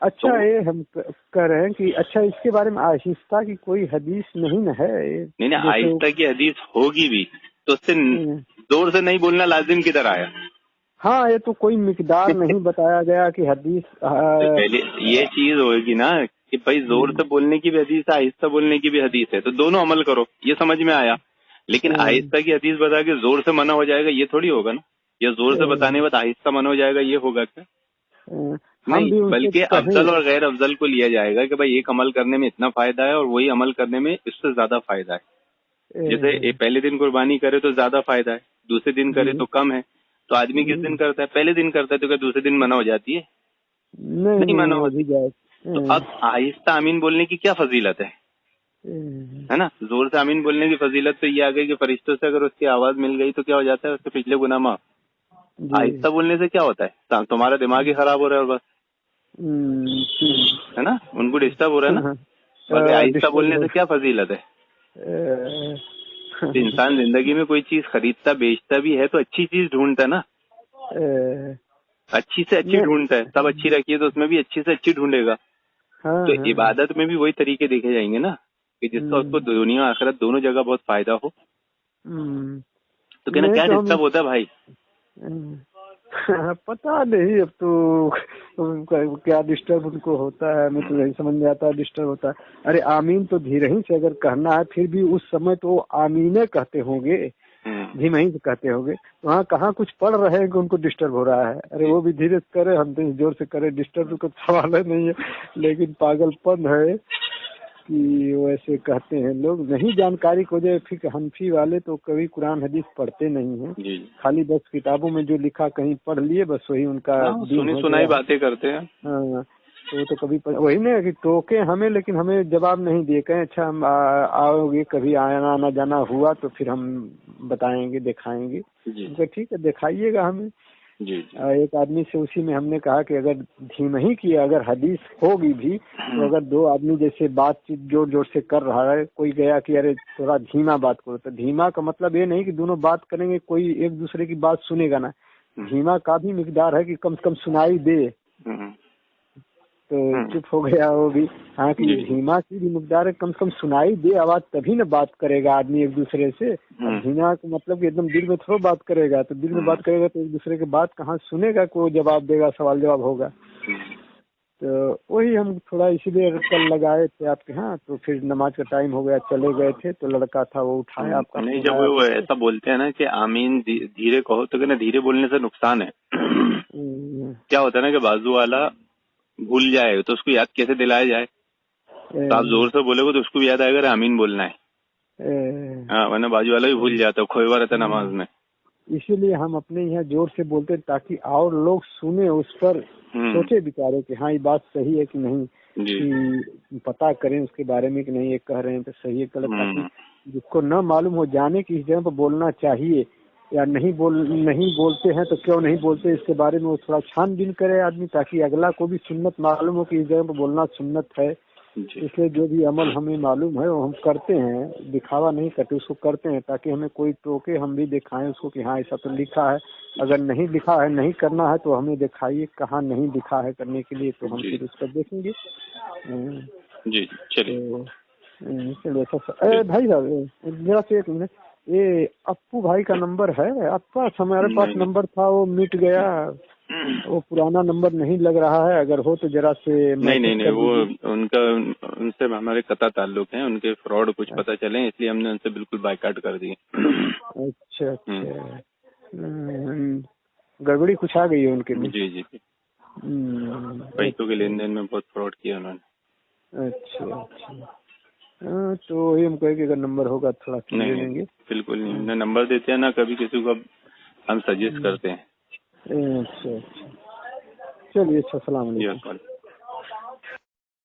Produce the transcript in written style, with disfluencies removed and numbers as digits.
اچھا یہ ہم کہہ رہے ہیں کہ اچھا اس کے بارے میں آہستہ کی کوئی حدیث نہیں نہ ہے؟ نہیں آہستہ کی حدیث ہوگی بھی تو اس سے زور سے نہیں بولنا لازم کی طرح ہے. ہاں یہ تو کوئی مقدار نہیں بتایا گیا کہ حدیث پہلے یہ چیز ہوگی نا کہ بھائی زور سے بولنے کی بھی حدیث ہے, آہستہ بولنے کی بھی حدیث ہے, تو دونوں عمل کرو, یہ سمجھ میں آیا. لیکن آہستہ کی حدیث بتا کے زور سے منع ہو جائے گا یہ تھوڑی ہوگا نا, یا زور سے بتانے کے بعد آہستہ منع ہو جائے گا یہ ہوگا کیا؟ نہیں, بلکہ افضل اور غیر افضل کو لیا جائے گا کہ بھائی ایک عمل کرنے میں اتنا فائدہ ہے اور وہی عمل کرنے میں اس سے زیادہ فائدہ ہے. جیسے پہلے دن قربانی کرے تو زیادہ فائدہ ہے, دوسرے دن کرے تو کم ہے. تو آدمی کس دن کرتا ہے؟ پہلے دن کرتا ہے, تو کیا دوسرے دن منع ہو جاتی ہے؟ نہیں منع ہوتی. تو اب آہستہ آمین بولنے کی کیا فضیلت ہے نا؟ زور سے آمین بولنے کی فضیلت تو یہ آ گئی کہ فرشتوں سے اگر اس کی آواز مل گئی تو کیا ہو جاتا ہے, اس کے پچھلے گناہ معاف. آہستہ بولنے سے کیا ہوتا ہے؟ تمہارا دماغ ہی خراب ہو رہا ہے اور بس, ہے نا, ان کو ڈسٹرب ہو رہا ہے نا. باقی آہستہ بولنے سے کیا فضیلت ہے؟ انسان زندگی میں کوئی چیز خریدتا بیچتا بھی ہے تو اچھی چیز ڈھونڈتا ہے نا, اچھی سے اچھی ڈھونڈتا ہے. سب اچھی رکھی ہے تو اس میں بھی اچھی سے اچھی ڈھونڈے گا. تو عبادت میں بھی وہی طریقے دیکھے جائیں گے نا, کہ جس کا اس کو دنیا آخرت دونوں جگہ بہت فائدہ ہو. تو کہنا کیا ڈسٹرب ہوتا ہے بھائی؟ پتا نہیں اب تو کیا ڈسٹرب ان کو ہوتا ہے, ہمیں تو نہیں سمجھ میں آتا ڈسٹرب ہوتا ہے. ارے آمین تو دھیرے ہی سے اگر کہنا ہے پھر بھی اس سمے تو آمینے کہتے ہوں گے, دھیمے ہی سے کہتے ہوں گے. وہاں کہاں کچھ پڑھ رہے ہیں کہ ان کو ڈسٹرب ہو رہا ہے؟ ارے وہ بھی دھیرے سے کرے, ہم تو زور سے کرے, ڈسٹرب کا سوال ہے نہیں ہے. لیکن پاگل پن ہے کہ ویسے کہتے ہیں لوگ, نہیں جانکاری کو جائے. پھر حنفی والے تو کبھی قرآن حدیث پڑھتے نہیں ہیں, خالی بس کتابوں میں جو لکھا کہیں پڑھ لیے بس وہی ان کا سنی سنائی باتیں کرتے ہیں. ہاں تو تو کبھی وہی نا کہ ٹوکے ہمیں, لیکن ہمیں جواب نہیں دیے. کہیں اچھا ہم آؤ گے کبھی آنا جانا ہوا تو پھر ہم بتائیں گے دکھائیں گے. ٹھیک ہے دکھائیے گا ہمیں. ایک آدمی سے اسی میں ہم نے کہا کہ اگر دھیمے ہی کی اگر حدیث ہوگی بھی تو اگر دو آدمی جیسے بات چیت جوڑ جوڑ سے کر رہا ہے, کوئی گیا کہ ارے تھوڑا دھیما بات کرو, تو دھیما کا مطلب یہ نہیں کہ دونوں بات کریں گے کوئی ایک دوسرے کی بات سنے گا نا. دھیما کا بھی مقدار ہے کہ کم سے کم سنائی دے. تو چپ ہو گیا وہ بھی. ہاں کہ دھیما کی بھی مقدار ہے کم سے کم سنائی دے آواز, تبھی نہ بات کرے گا آدمی ایک دوسرے سے. دھیما کا مطلب کہ ایک دم دل میں تھوڑا بات کرے گا, تو دل میں بات کرے گا تو ایک دوسرے کی بات کہاں سنے گا, کوئی جواب دے گا, سوال جواب ہوگا. تو وہی ہم تھوڑا اسی لیے کل لگائے تھے آپ کے ہاں. تو پھر نماز کا ٹائم ہو گیا, چلے گئے تھے, تو لڑکا تھا وہ اٹھایا آپ کا. نہیں, جب وہ ایسا بولتے ہیں نا کہ آمین دھیرے کہو, تو کہنا دھیرے بولنے سے نقصان ہے. کیا ہوتا ہے نا کہ بازو والا بھول جائے تو اس کو یاد کیسے دلایا جائے؟ تو آپ زور سے بولے گا تو اس کو بھی یاد آئے گا آمین بولنا ہے. ہاں, ورنہ بازو والا بھی بھول جاتا ہے, کھوئے ہوا رہتا نماز میں. اسی لیے ہم اپنے یہاں زور سے بولتے ہیں تاکہ اور لوگ سنیں, اس پر سوچے بیچارے کہ ہاں یہ بات صحیح ہے کہ نہیں, کہ پتہ کریں اس کے بارے میں کہ نہیں یہ کہہ رہے ہیں تو صحیح ہے غلط, تاکہ جس کو نہ معلوم ہو جانے کی اس جگہ پہ بولنا چاہیے یا نہیں بولتے ہیں تو کیوں نہیں بولتے, اس کے بارے میں وہ تھوڑا چھان بین کرے آدمی, تاکہ اگلا کو بھی سنت معلوم ہو کہ اس جگہ پہ بولنا سنت ہے. اس لیے جو بھی عمل ہمیں معلوم ہے وہ ہم کرتے ہیں, دکھاوا نہیں کرتے, اس کو کرتے ہیں تاکہ ہمیں کوئی ٹوکے ہم بھی دکھائیں اس کو کہ ہاں ایسا تو لکھا ہے. اگر نہیں لکھا ہے نہیں کرنا ہے تو ہمیں دکھائیے کہاں نہیں لکھا ہے کرنے کے لیے, تو ہم پھر اس پر دیکھیں گے. جی چلیے. چلیے بھائی صاحب ذرا سے ایک منٹ, یہ اپو بھائی کا نمبر ہے آپ کا؟ ہمارے پاس نمبر تھا وہ مٹ گیا, وہ پرانا نمبر نہیں لگ رہا ہے, اگر ہو تو ذرا سے. نہیں وہ ان سے ہمارے قطع تعلق ہیں, ان کے فراڈ کچھ پتہ چلے اس لیے ہم نے ان سے بالکل بائیکاٹ کر دی. اچھا گڑبڑی کچھ آ گئی ہے ان کے میں. جی پیسوں کے لین دین میں بہت فراڈ کیا انہوں نے. اچھا ہاں, تو وہی ہم کہیں کہ اگر نمبر ہوگا تھوڑا لے لیں گے. بالکل نہیں, نہ نمبر دیتے ہیں نہ کبھی کسی کو ہم سجیسٹ کرتے ہیں. اچھا چلیے, اچھا السلام علیکم.